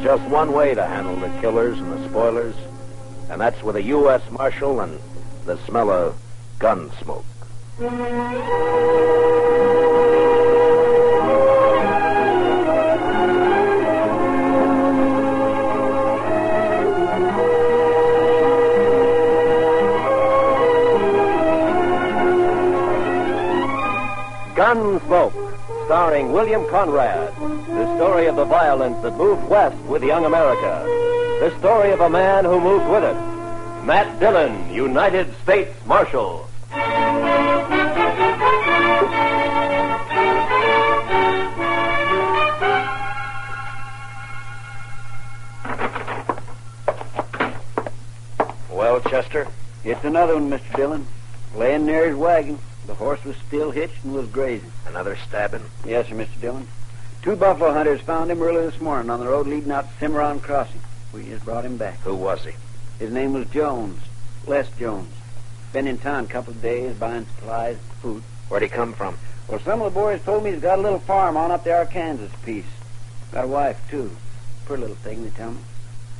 just one way to handle the killers and the spoilers, and that's with a U.S. Marshal and the smell of gun smoke. Gunsmoke, starring William Conrad. The story of the violence that moved west with young America. The story of a man who moved with it. Matt Dillon, United States Marshal. Well, Chester? It's another one, Mr. Dillon. Laying near his wagon. The horse was still hitched and was grazing. Another stabbing? Yes, sir, Mr. Dillon. 2 buffalo hunters found him early this morning on the road leading out to Cimarron Crossing. We just brought him back. Who was he? His name was Jones. Les Jones. Been in town a couple of days buying supplies, food. Where'd he come from? Well, some of the boys told me he's got a little farm on up the Arkansas piece. Got a wife, too. Pretty little thing, they tell me.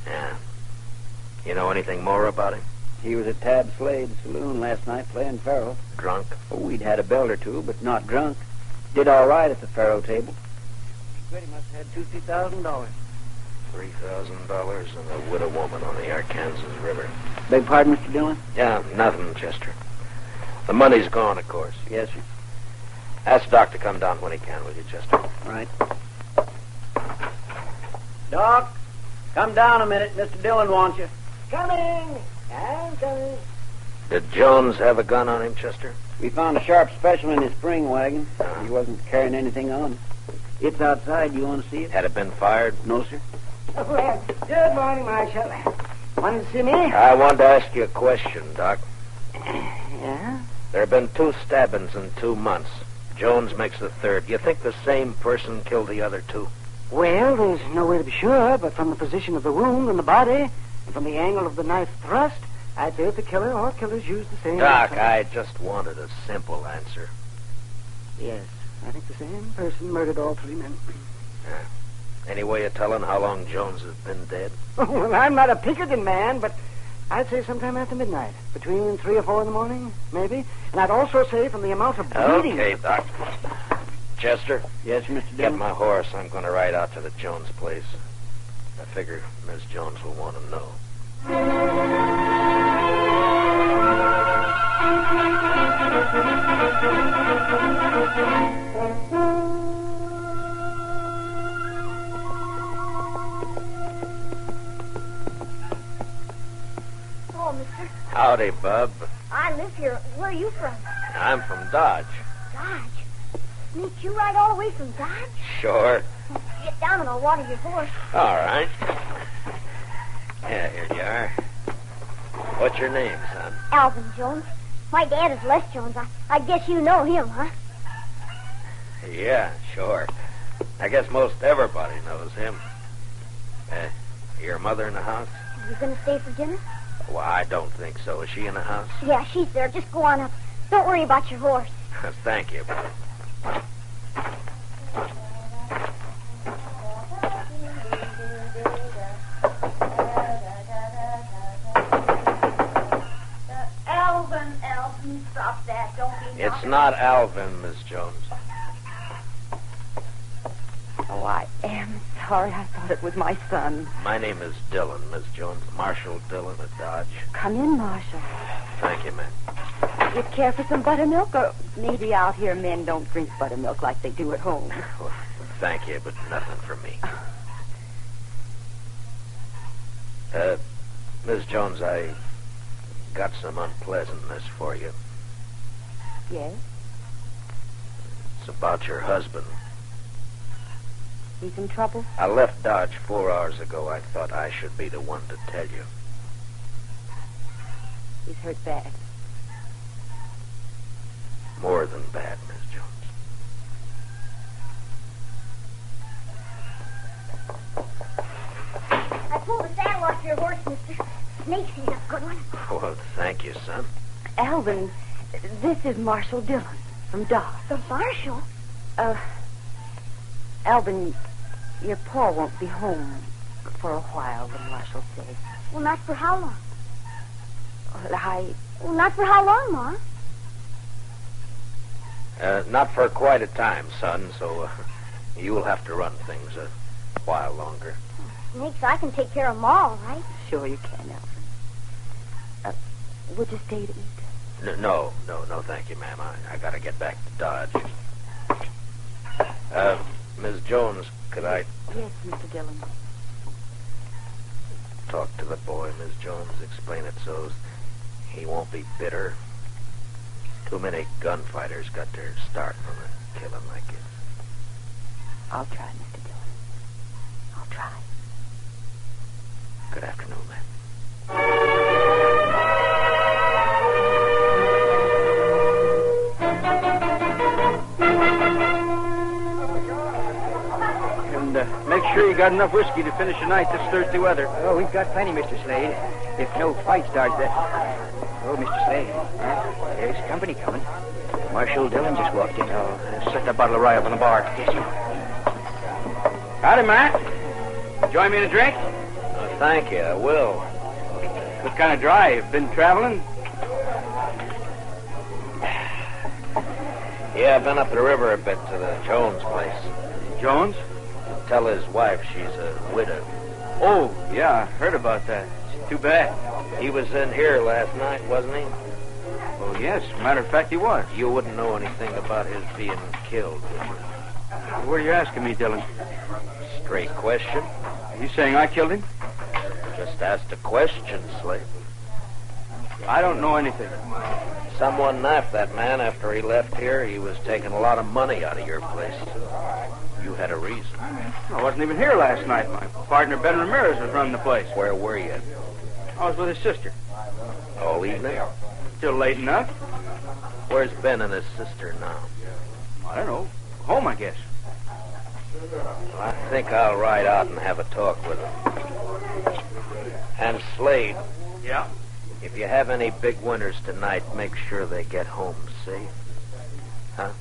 Yeah. You know anything more about him? He was at Tab Slade's saloon last night playing faro. Drunk? Oh, we'd had a belt or two, but not drunk. Did all right at the faro table. He pretty much had $2,000. $3,000 and a widow woman on the Arkansas River. Beg pardon, Mr. Dillon? Yeah, nothing, Chester. The money's gone, of course. Yes, sir. Ask Doc to come down when he can, will you, Chester? Right. Doc, come down a minute. Mr. Dillon wants you. Coming. I'm coming. Did Jones have a gun on him, Chester? We found a sharp special in his spring wagon. He wasn't carrying anything on him. It's outside. You want to see it? Had it been fired? No, sir. Well, good morning, Marshal. Wanted to see me? I wanted to ask you a question, Doc. Yeah? There have been 2 stabbings in 2 months. Jones makes the 3rd. You think the same person killed the other 2? Well, there's no way to be sure, but from the position of the wound and the body, and from the angle of the knife thrust, I'd say that the killer or killers used the same... Doc, I just wanted a simple answer. Yes, I think the same person murdered all 3 men. Any way of telling how long Jones has been dead? Well, I'm not a Pinkerton man, but I'd say sometime after midnight. Between 3 or 4 in the morning, maybe. And I'd also say from the amount of bleeding... Okay, Doc. Chester? Yes, Mr. Get Dillon? my horse. I'm going to ride out to the Jones place. I figure Miss Jones will want to know. Oh, mister. Howdy, Bub. I live here. Where are you from? I'm from Dodge. Dodge. Sneak you ride all the way from Dodge? Sure. Get down and I'll water your horse. All right. Yeah, here you are. What's your name, son? Alvin Jones. My dad is Les Jones. I guess you know him, huh? Yeah, sure. I guess most everybody knows him. Your mother in the house? Are you going to stay for dinner? Well, I don't think so. Is she in the house? Yeah, she's there. Just go on up. Don't worry about your horse. Thank you. Alvin, stop that. Don't be It's not Alvin, Miss Jones. Oh, I am sorry. I thought it was my son. My name is Dillon, Miss Jones. Marshal Dillon at Dodge. Come in, Marshal. Thank you, ma'am. You care for some buttermilk? Or maybe out here men don't drink buttermilk like they do at home. Well, thank you, but nothing for me. Miss Jones, I got some unpleasantness for you. Yes? It's about your husband. He's in trouble? I left Dodge 4 hours ago. I thought I should be the one to tell you. He's hurt bad. More than bad, Miss Jones. I pulled the saddle off your horse, mister. Snake's he's a good one. Well, thank you, son. Alvin, this is Marshal Dillon from Dodge. The marshal? Alvin, your pa won't be home For a while, the marshal says. Well, not for how long? Well, Not for how long, Ma? Not for quite a time, son, so you'll have to run things a while longer. Snakes, I can take care of them all, right? Sure you can, Alfred. Would you stay to eat? No, thank you, ma'am. I gotta get back to Dodge. Miss Jones, could I Yes, Mr. Dillon. talk to the boy, Miss Jones? Explain it so he won't be bitter. Too many gunfighters got their start from a killing like this. I'll try, Mr. Dillon. I'll try. Good afternoon, ma'am. And make sure you got enough whiskey to finish the night this thirsty weather. Oh, we've got plenty, Mr. Slade. If no fight starts, that... Oh, Mr. Slade. There's company coming. Marshal Dillon just walked in. Oh, set that bottle of rye up on the bar. Yes, sir. Howdy, Matt. Join me in a drink? Thank you, I will. What kind of drive? Been traveling? Yeah, I've been up the river a bit to the Jones place. Jones? Tell his wife she's a widow. Oh, yeah, I heard about that. It's too bad. He was in here last night, wasn't he? Oh, yes. Matter of fact, he was. You wouldn't know anything about his being killed, would you? What are you asking me, Dillon? Straight question. Are you saying I killed him? Just asked a question, Slade. I don't know anything. Someone knifed that man after he left here. He was taking a lot of money out of your place. You had a reason. I wasn't even here last night. My partner, Ben Ramirez, was running the place. Where were you? I was with his sister. All evening? Still late enough. Where's Ben and his sister now? I don't know. Home, I guess. Well, I think I'll ride out and have a talk with him. And Slade, Yeah? if you have any big winners tonight, make sure they get home safe. Huh?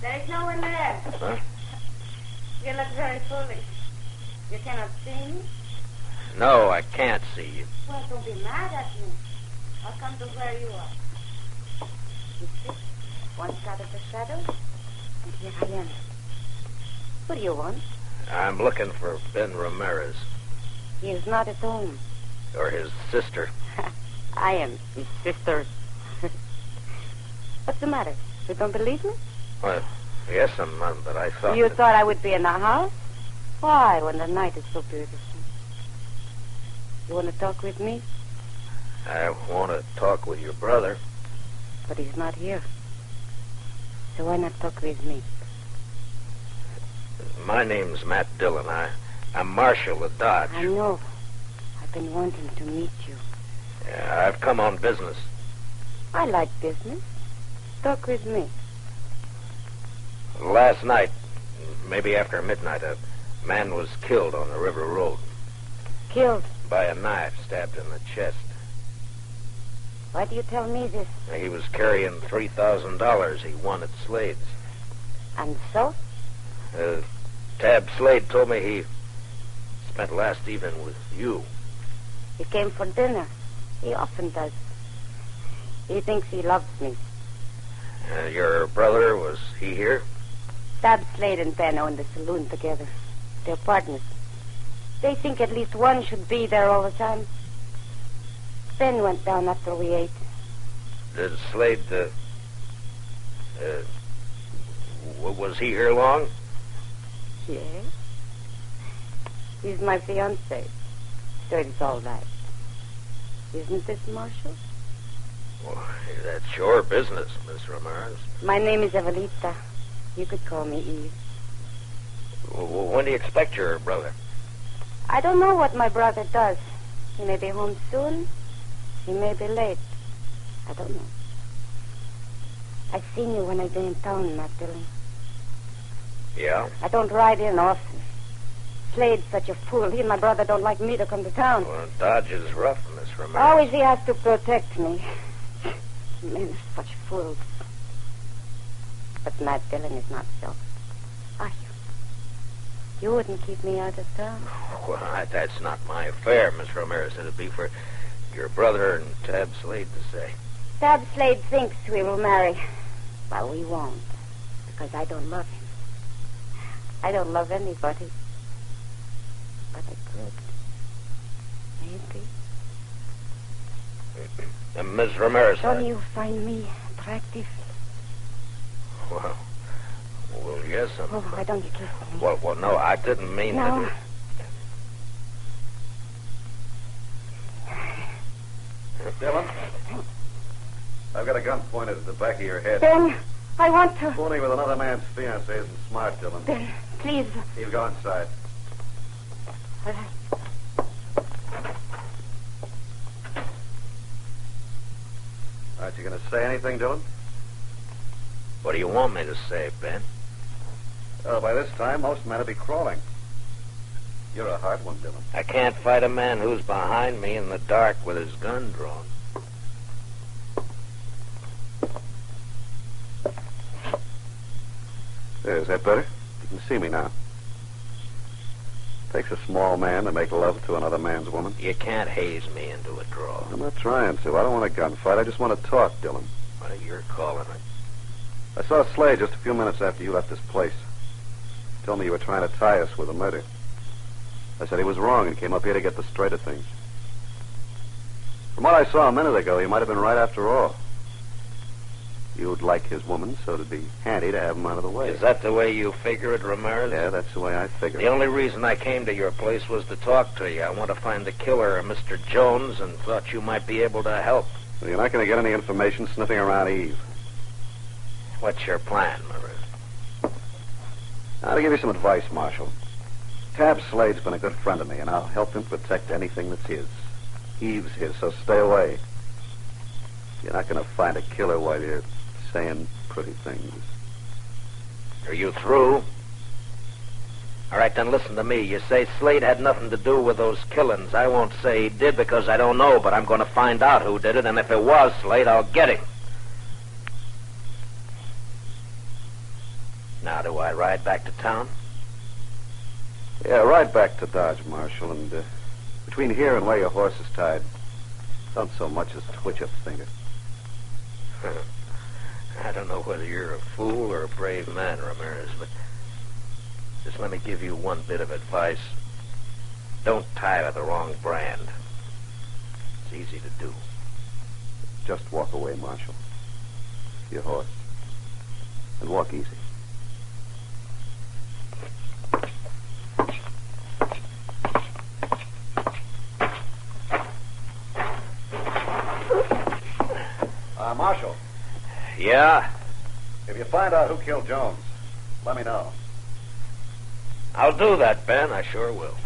There is no one there. Huh? You look very foolish. You cannot see me? No, I can't see you. Well, don't be mad at me. I'll come to where you are. You see? One side of the shadow, and here I am. What do you want? I'm looking for Ben Ramirez, He is not at home. or his sister. I am his sister. What's the matter? You don't believe me? Well, yes, but I thought... You that- thought I would be in the house? Why, when the night is so beautiful? You want to talk with me? I want to talk with your brother. But he's not here. So why not talk with me? My name's Matt Dillon. I'm Marshal of Dodge. I know. I've been wanting to meet you. Yeah, I've come on business. I like business. Talk with me. Last night, maybe after midnight, a man was killed on the river road Killed. by a knife stabbed in the chest. Why do you tell me this? He was carrying $3,000 he won at Slade's. And so? Tab Slade told me he spent last evening with you. He came for dinner. He often does. He thinks he loves me. Your brother, was he here? Tab Slade and Ben own the saloon together. They're partners. They think at least one should be there all the time. Ben went down after we ate. Did Slade, was he here long? Yes. He's my fiancé. So it's all right. Isn't it, Marshal? Well, that's your business, Miss Ramirez. My name is Evelita. You could call me Eve. When do you expect your brother? I don't know what my brother does. He may be home soon. He may be late. I don't know. I've seen you when I've been in town, Matt Dillon. Yeah? I don't ride in often. Slade's such a fool. He and my brother don't like me to come to town. Well, Dodge is rough, Miss Ramirez. Always he has to protect me. Men are such fools. But Matt Dillon is not so. Are you? You wouldn't keep me out of town? Well, that's not my affair, Miss Ramirez. It'd be for your brother and Tab Slade to say. Tab Slade thinks we will marry. Well, we won't. Because I don't love him. I don't love anybody. But I could. Maybe. Miss Ramirez. Don't you find me attractive? Well, yes. Why don't you kiss me? Well, no, I didn't mean No. that. Dillon, I've got a gun pointed at the back of your head. Ben, I want to... Fooling with another man's fiancée isn't smart, Dillon. Ben, please. You go inside. All right. Aren't you going to say anything, Dillon? What do you want me to say, Ben? Well, by this time, most men will be crawling. You're a hard one, Dillon. I can't fight a man who's behind me in the dark with his gun drawn. There, is that better? You can see me now. Takes a small man to make love to another man's woman. You can't haze me into a draw. I'm not trying to. I don't want a gunfight. I just want to talk, Dillon. Well, you're calling it. I saw Slade just a few minutes after you left this place. He told me you were trying to tie us with a murder. I said he was wrong and came up here to get the straight of things. From what I saw a minute ago, he might have been right after all. You'd like his woman, so it'd be handy to have him out of the way. Is that the way you figure it, Ramirez? Yeah, that's the way I figure The it. only reason I came to your place was to talk to you. I want to find the killer, Mr. Jones, and thought you might be able to help. Well, you're not going to get any information sniffing around Eve. What's your plan, Ramirez? I'll give you some advice, Marshal. Tab Slade's been a good friend of me, and I'll help him protect anything that's his. Eve's his, so stay away. You're not going to find a killer while you're saying pretty things. Are you through? All right, then listen to me. You say Slade had nothing to do with those killings. I won't say he did because I don't know, but I'm going to find out who did it, and if it was Slade, I'll get him. Now, do I ride back to town? Yeah, ride back to Dodge, Marshal, and between here and where your horse is tied, don't so much as twitch a finger. I don't know whether you're a fool or a brave man, Ramirez, but just let me give you one bit of advice. Don't tie to the wrong brand. It's easy to do. Just walk away, Marshal. Your horse. And walk easy. Marshal. Yeah? If you find out who killed Jones, let me know. I'll do that, Ben. I sure will.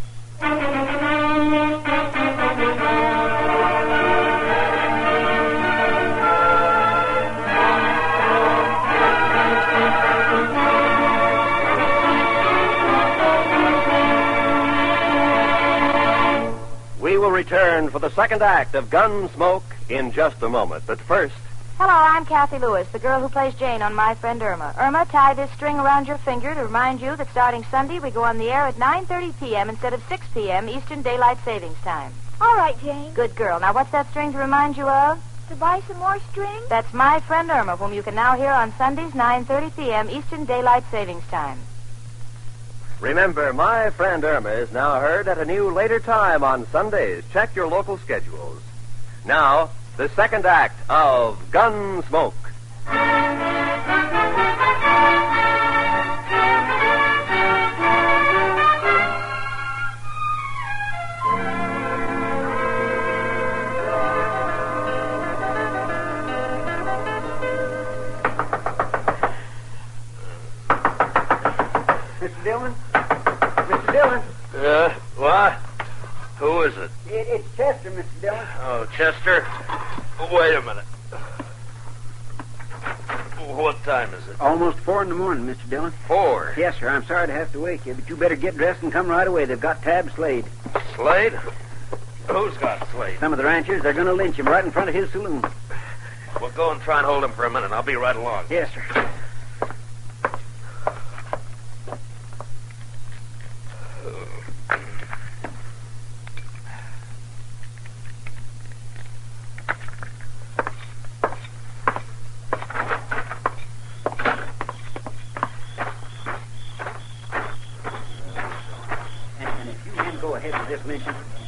We will return for the second act of Gunsmoke in just a moment. But first... Hello, I'm Kathy Lewis, the girl who plays Jane on My Friend Irma. Irma, tie this string around your finger to remind you that starting Sunday we go on the air at 9:30 p.m. instead of 6 p.m. Eastern Daylight Savings Time. All right, Jane. Good girl. Now, what's that string to remind you of? To buy some more string? That's My Friend Irma, whom you can now hear on Sundays, 9:30 p.m. Eastern Daylight Savings Time. Remember, My Friend Irma is now heard at a new later time on Sundays. Check your local schedules. Now, the second act of Gunsmoke. Mr. Dillon? Mr. Dillon? What? Who is it? It's Chester, Mr. Dillon. Oh, Chester. Wait a minute. What time is it? Almost 4 in the morning, Mr. Dillon. 4? Yes, sir. I'm sorry to have to wake you, but you better get dressed and come right away. They've got Tab Slade. Slade? Who's got Slade? Some of the ranchers, they're going to lynch him right in front of his saloon. Well, go and try and hold him for a minute. I'll be right along. Yes, sir.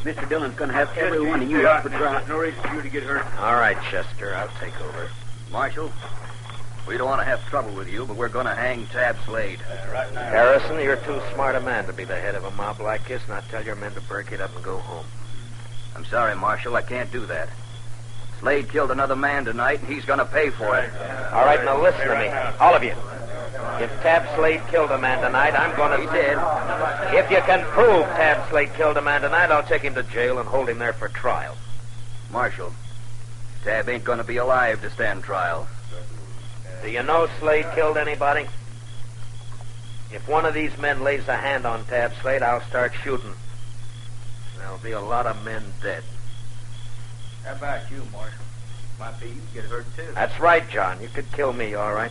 Mr. Dillon's going to have every one of you up for trial. No reason for you to get hurt. All right, Chester. I'll take over. Marshal, we don't want to have trouble with you, but we're going to hang Tab Slade. Right now. Harrison, you're too smart a man to be the head of a mob like this, and I tell your men to break it up and go home. I'm sorry, Marshal. I can't do that. Slade killed another man tonight, and he's going to pay for it. All right, now listen to me. All of you. If Tab Slade killed a man tonight, I'm going to... He did. If you can prove Tab Slade killed a man tonight, I'll take him to jail and hold him there for trial. Marshal, Tab ain't going to be alive to stand trial. Do you know Slade killed anybody? If one of these men lays a hand on Tab Slade, I'll start shooting. There'll be a lot of men dead. How about you, Marshal? Might be you get hurt, too. That's right, John. You could kill me, all right.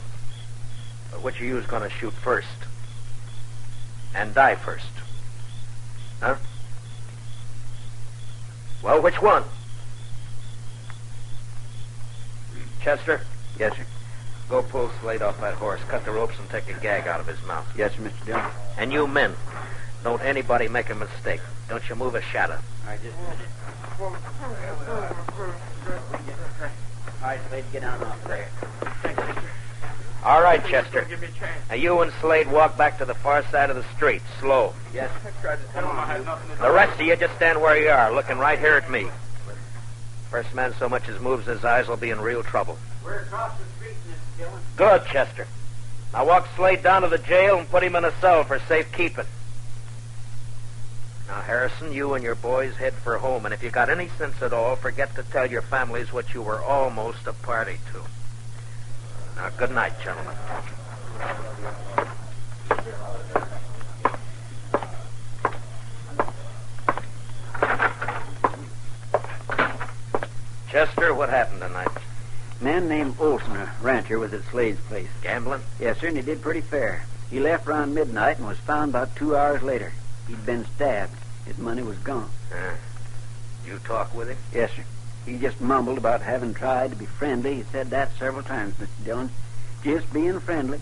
But which of you is going to shoot first? And die first? Huh? Well, which one? Chester? Yes, sir. Go pull Slade off that horse, cut the ropes, and take a gag out of his mouth. Yes, sir, Mr. Dillon. And you men, don't anybody make a mistake. Don't you move a shadow. All right, just a minute. All right, Slade, get down off there. All right, Chester. Now you and Slade walk back to the far side of the street, slow. Yes, sir. The rest of you just stand where you are, looking right here at me. First man so much as moves his eyes will be in real trouble. We're across the street, Mr. Dillon. Good, Chester. Now walk Slade down to the jail and put him in a cell for safekeeping. Now, Harrison, you and your boys head for home, and if you got any sense at all, forget to tell your families what you were almost a party to. Now, good night, gentlemen. Chester, what happened tonight? A man named Olson, a rancher, was at Slade's place. Gambling? Yes, sir, and he did pretty fair. He left around midnight and was found about 2 hours later. He'd been stabbed. His money was gone. You talk with him? Yes, sir. He just mumbled about having tried to be friendly. He said that several times, Mr. Dillon. Just being friendly.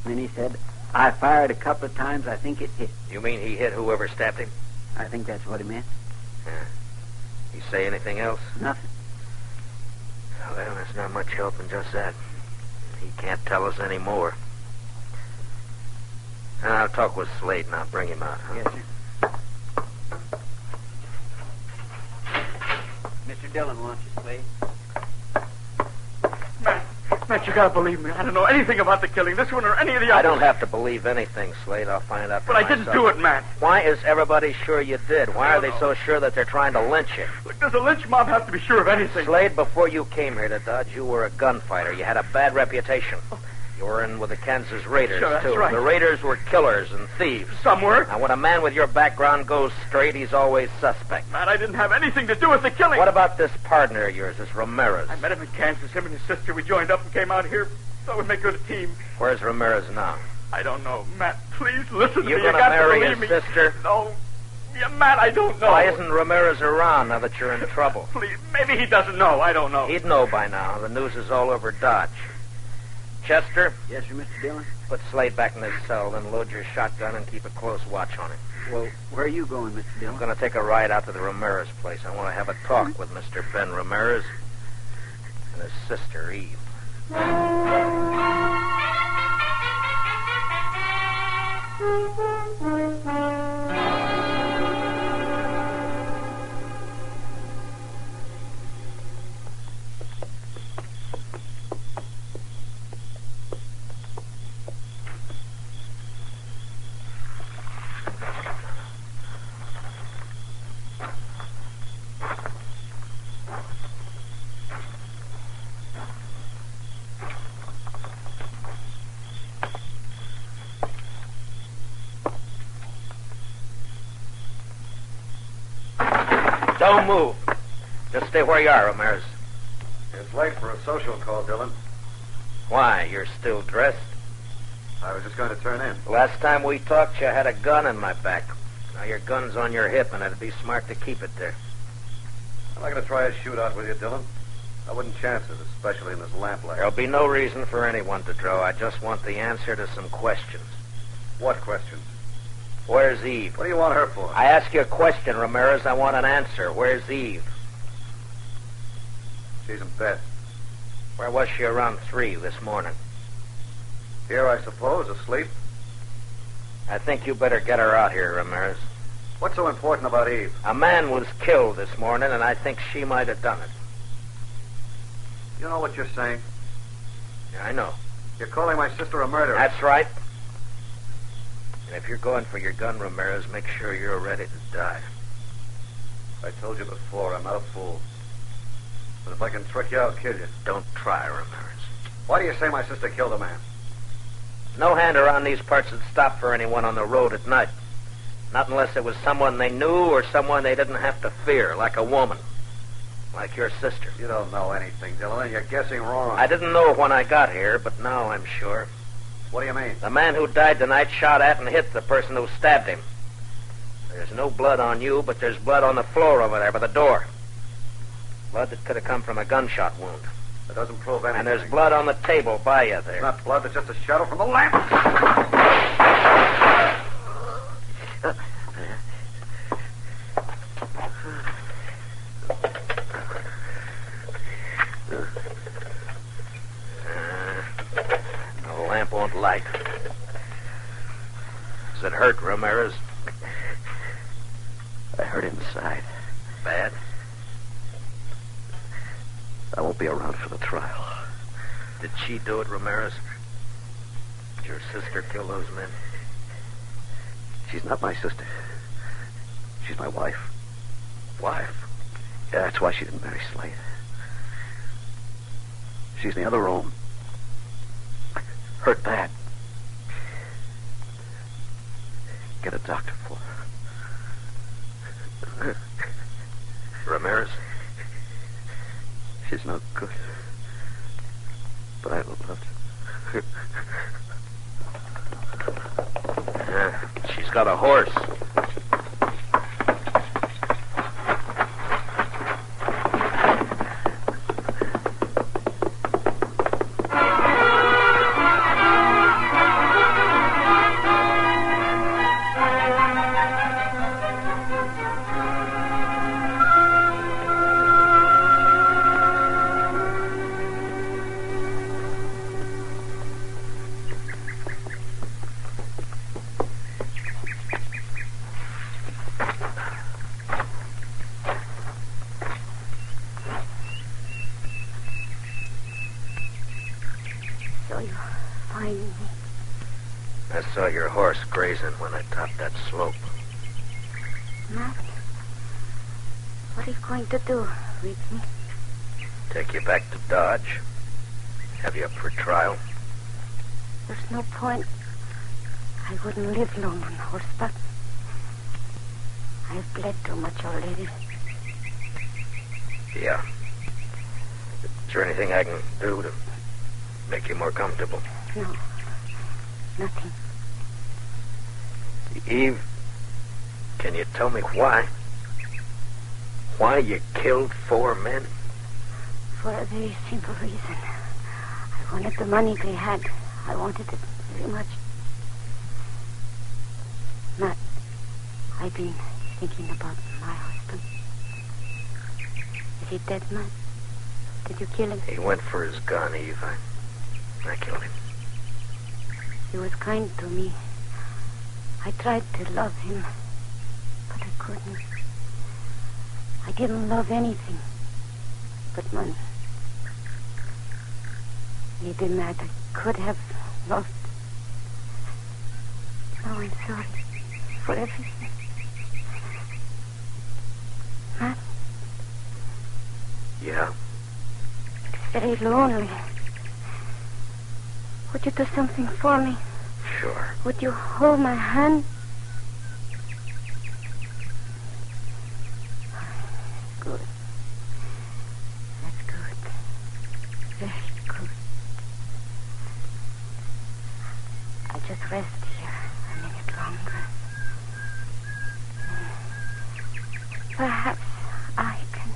And then he said, I fired a couple of times. I think it hit. You mean he hit whoever stabbed him? I think that's what he meant. He say anything else? Nothing. Well, there's not much help in just that. He can't tell us any more. I'll talk with Slade and I'll bring him out. Huh? Yes, sir. Mr. Dillon wants you, Slade. Matt, you gotta believe me. I don't know anything about the killing, this one or any of the others. I don't have to believe anything, Slade. I'll find out for But I myself. didn't do it, Matt. Why is everybody sure you did? Why are they so sure that they're trying to lynch you? Look, does a lynch mob have to be sure of anything? Slade, before you came here to Dodge, you were a gunfighter. You had a bad reputation. You were in with the Kansas Raiders, Sure, that's too. right. The Raiders were killers and thieves. Some were. Now, when a man with your background goes straight, he's always suspect. Matt, I didn't have anything to do with the killing. What about this partner of yours, this Ramirez? I met him in Kansas. Him and his sister. We joined up and came out here. Thought we'd make good a team. Where's Ramirez now? I don't know. Matt, please listen to You me. gonna You got marry to his believe me. sister? No. Yeah, Matt, I don't know. Why isn't Ramirez around now that you're in trouble? Please, maybe he doesn't know. I don't know. He'd know by now. The news is all over Dodge. Chester? Yes, sir, Mr. Dillon. Put Slade back in his cell, then load your shotgun and keep a close watch on him. Well, where are you going, Mr. Dillon? I'm going to take a ride out to the Ramirez place. I want to have a talk with Mr. Ben Ramirez and his sister, Eve. Don't move. Just stay where you are, Ramirez. It's late for a social call, Dillon. Why? You're still dressed? I was just going to turn in. Last time we talked, you had a gun in my back. Now your gun's on your hip, and it'd be smart to keep it there. I'm not going to try a shootout with you, Dillon. I wouldn't chance it, especially in this lamplight. There'll be no reason for anyone to draw. I just want the answer to some questions. What questions? Where's Eve? What do you want her for? I ask you a question, Ramirez. I want an answer. Where's Eve? She's in bed. Where was she around 3 this morning? Here, I suppose, asleep. I think you better get her out here, Ramirez. What's so important about Eve? A man was killed this morning, and I think she might have done it. You know what you're saying? Yeah, I know. You're calling my sister a murderer. That's right. And if you're going for your gun, Ramirez, make sure you're ready to die. I told you before, I'm not a fool. But if I can trick you, I'll kill you. Don't try, Ramirez. Why do you say my sister killed a man? No hand around these parts would stop for anyone on the road at night. Not unless it was someone they knew or someone they didn't have to fear, like a woman. Like your sister. You don't know anything, Dillon. You're guessing wrong. I didn't know when I got here, but now I'm sure. What do you mean? The man who died tonight shot at and hit the person who stabbed him. There's no blood on you, but there's blood on the floor over there by the door. Blood that could have come from a gunshot wound. That doesn't prove anything. And there's blood on the table by you there. It's not blood, it's just a shadow from the lamp. The lamp won't light. Does it hurt, Ramirez? I hurt inside. Bad? I won't be around for the trial. Did she do it, Ramirez? Did your sister kill those men? She's not my sister. She's my wife. Wife? Yeah, that's why she didn't marry Slade. She's in the other room. Hurt bad. Get a doctor for her. Ramirez? She's no good. But I loved her. She's got a horse. I saw your horse grazing when I topped that slope. Matt, what are you going to do with me? Take you back to Dodge. Have you up for trial? There's no point. I wouldn't live long on horseback. I've bled too much already. Yeah. Is there anything I can do to make you more comfortable? No. Nothing. Eve, can you tell me why? Why you killed 4 men? For a very simple reason. I wanted the money they had. I wanted it very much. Matt, I've been thinking about my husband. Is he dead, Matt? Did you kill him? He went for his gun, Eve. I killed him. He was kind to me. I tried to love him, but I couldn't. I didn't love anything but money. Maybe, Matt, I could have loved. Now I'm sorry for everything. Matt? Yeah? It's very lonely. Would you do something for me? Sure. Would you hold my hand? I'll just rest here a minute longer. Perhaps I can...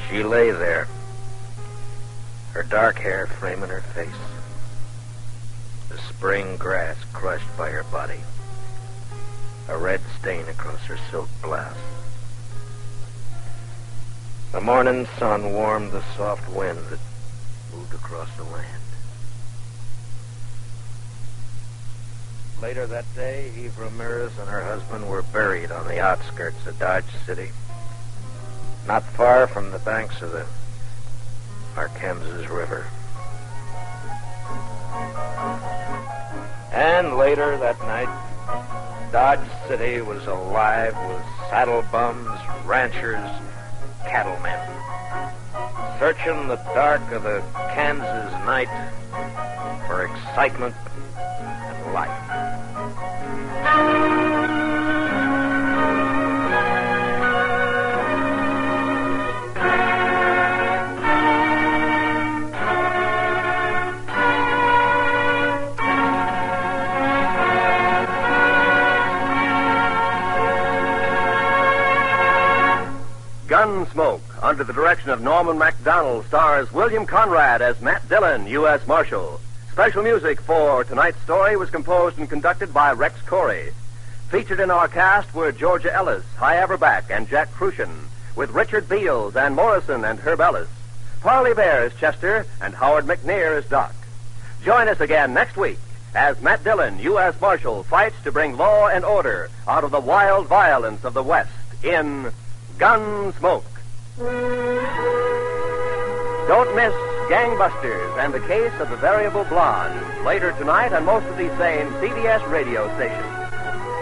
She lay there, her dark hair framing her face, the spring grass crushed by her body, a red stain across her silk blouse. The morning sun warmed the soft wind that moved across the land. Later that day, Eve Ramirez and her husband were buried on the outskirts of Dodge City, not far from the banks of the Arkansas River. And later that night, Dodge City was alive with saddle bums, ranchers, cattlemen, searching the dark of the Kansas night for excitement and life. Gunsmoke, under the direction of Norman Macdonnell, stars William Conrad as Matt Dillon, U.S. Marshal. Special music for tonight's story was composed and conducted by Rex Corey. Featured in our cast were Georgia Ellis, Hy Averback, and Jack Kruschen, with Richard Beals, Ann Morrison, and Herb Ellis. Parley Baer is Chester, and Howard McNear is Doc. Join us again next week as Matt Dillon, U.S. Marshal, fights to bring law and order out of the wild violence of the West in Gunsmoke. Don't miss Gangbusters and the Case of the Variable Blonde later tonight on most of these same CBS radio stations.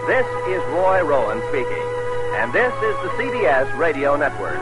This is Roy Rowan speaking, and this is the CBS Radio Network.